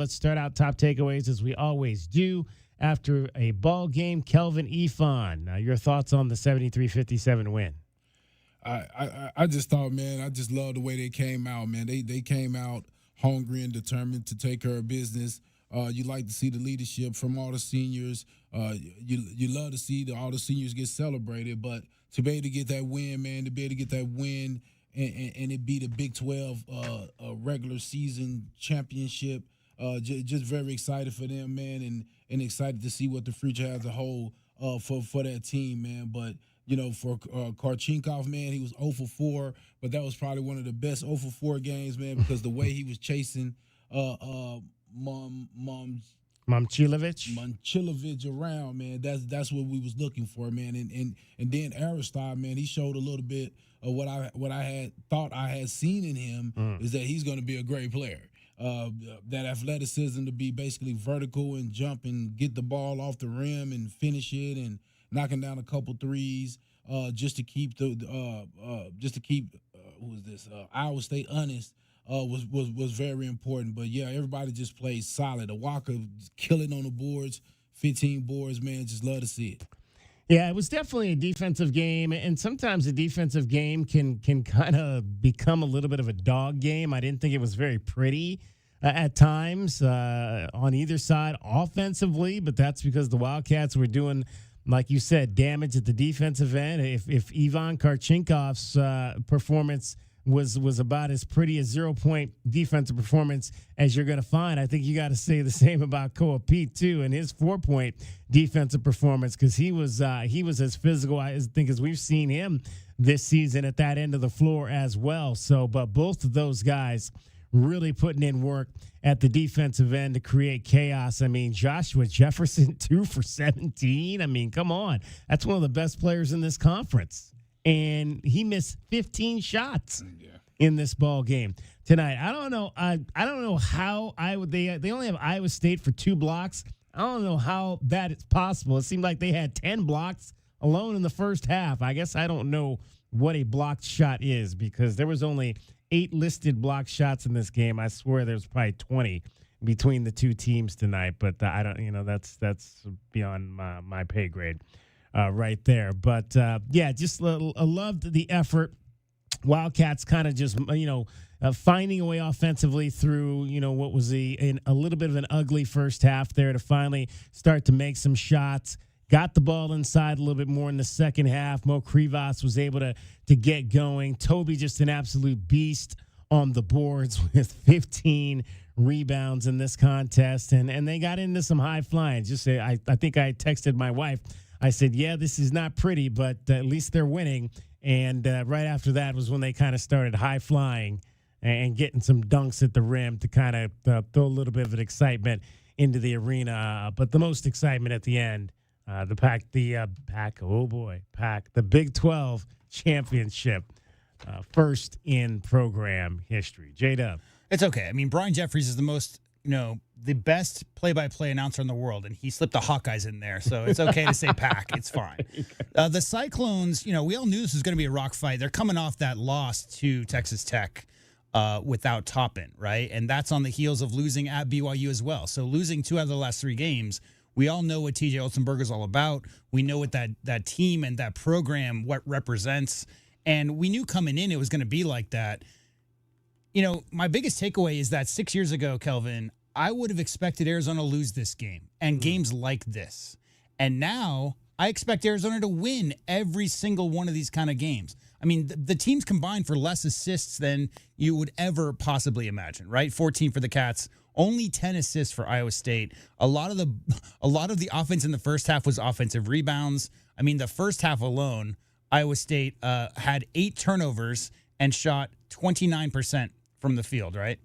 Let's start out top takeaways as we always do after a ball game. Kelvin, Eafon, your thoughts on the 73-57 win? I just thought, man, I just love the way they came out, man. They came out hungry and determined to take care of business. You like to see the leadership from all the seniors. You love to see all the seniors get celebrated, but to be able to get that win, man, to be able to get that win and it be the Big 12 regular season championship. Just very excited for them, man, and excited to see what the future has to hold for that team, man. But, you know, for Karchinkov, man, he was 0 for 4, but that was probably one of the best 0 for 4 games, man, because the way he was chasing Momcilovic around, man, that's what we was looking for, man. And then Aristide, man, he showed a little bit of what I had thought I had seen in him is that he's going to be a great player. That athleticism to be basically vertical and jump and get the ball off the rim and finish it and knocking down a couple threes just to keep Iowa State honest was very important. But yeah, everybody just played solid. Awaka killing on the boards, 15 boards, man. Just love to see it. Yeah, it was definitely a defensive game, and sometimes a defensive game can kind of become a little bit of a dog game. I didn't think it was very pretty at times on either side offensively, but that's because the Wildcats were doing, like you said, damage at the defensive end. If Ivan Karchinkov's performance was about as pretty a 0-point defensive performance as you're going to find, I think you got to say the same about Koa Pete too, and his 4-point defensive performance, because he was as physical, I think, as we've seen him this season at that end of the floor as well. So, but both of those guys really putting in work at the defensive end to create chaos. I mean, Joshua Jefferson 2 for 17. I mean, come on, that's one of the best players in this conference. And he missed 15 shots in this ball game tonight. I don't know. I don't know how they only have Iowa State for 2 blocks. I don't know how that is possible. It seemed like they had 10 blocks alone in the first half. I guess I don't know what a blocked shot is, because there was only 8 listed blocked shots in this game. I swear there's probably 20 between the two teams tonight, but I don't. You know, that's beyond my pay grade. Right there. But, yeah, just loved the effort. Wildcats kind of just, finding a way offensively through, what was a little bit of an ugly first half there to finally start to make some shots. Got the ball inside a little bit more in the second half. Mo Krivas was able to get going. Toby just an absolute beast on the boards with 15 rebounds in this contest. And they got into some high flying. I think I texted my wife. I said, yeah, this is not pretty, but at least they're winning. And right after that was when they kind of started high flying and getting some dunks at the rim to kind of throw a little bit of an excitement into the arena. But the most excitement at the end, the Big 12 championship, first in program history. J-Dub. It's okay. I mean, Brian Jeffries is the most, the best play-by-play announcer in the world, and he slipped the Hawkeyes in there, so it's okay to say Pack. It's fine. The Cyclones, we all knew this was going to be a rock fight. They're coming off that loss to Texas Tech without Toppin, right? And that's on the heels of losing at BYU as well. So losing 2 out of the last 3 games, we all know what TJ Otzenberger is all about. We know what that team and that program what represents, and we knew coming in it was going to be like that. My biggest takeaway is that 6 years ago, Kelvin, I would have expected Arizona to lose this game and games like this. And now I expect Arizona to win every single one of these kind of games. I mean, the teams combined for less assists than you would ever possibly imagine, right? 14 for the Cats, only 10 assists for Iowa State. A lot of the offense in the first half was offensive rebounds. I mean, the first half alone, Iowa State had 8 turnovers and shot 29% from the field, right?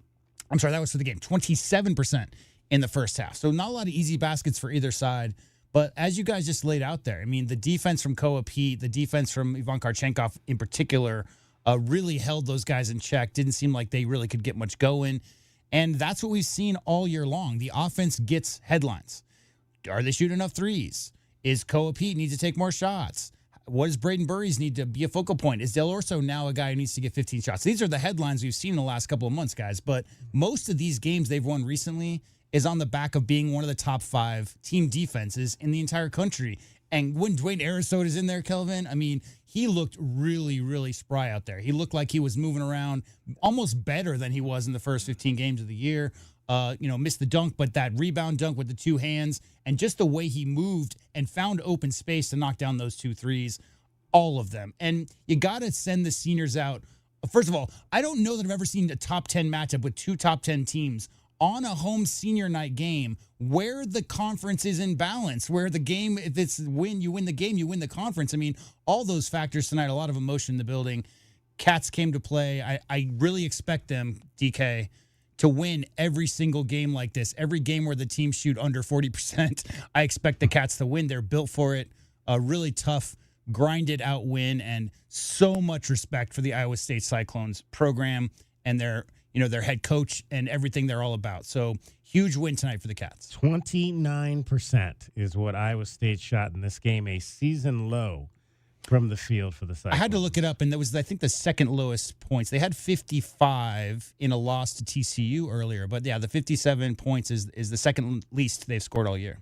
I'm sorry, that was for the game. 27% in the first half. So not a lot of easy baskets for either side. But as you guys just laid out there, I mean, the defense from Koa Pete, the defense from Ivan Karchenkov in particular, really held those guys in check. Didn't seem like they really could get much going. And that's what we've seen all year long. The offense gets headlines. Are they shooting enough threes? Is Koa Pete need to take more shots? What does Braden Burries need to be a focal point? Is Del Orso now a guy who needs to get 15 shots? These are the headlines we've seen in the last couple of months, guys. But most of these games they've won recently, is on the back of being one of the top 5 team defenses in the entire country. And when Dwayne Arizona's in there, Kelvin, I mean, he looked really, really spry out there. He looked like he was moving around almost better than he was in the first 15 games of the year. Missed the dunk, but that rebound dunk with the 2 hands and just the way he moved and found open space to knock down those 2 threes, all of them. And you got to send the seniors out. First of all, I don't know that I've ever seen a top 10 matchup with 2 top 10 teams on a home senior night game where the conference is in balance, where the game, if it's win, you win the game, you win the conference. I mean, all those factors tonight, a lot of emotion in the building. Cats came to play. I really expect them, DK, to win every single game like this. Every game where the teams shoot under 40%, I expect the Cats to win. They're built for it. A really tough, grinded out win, and so much respect for the Iowa State Cyclones program and their head coach and everything they're all about. So huge win tonight for the Cats. 29% is what Iowa State shot in this game, a season low from the field for the Cyclones. I had to look it up, and that was, I think, the second lowest points. They had 55 in a loss to TCU earlier, but yeah, the 57 points is the second least they've scored all year.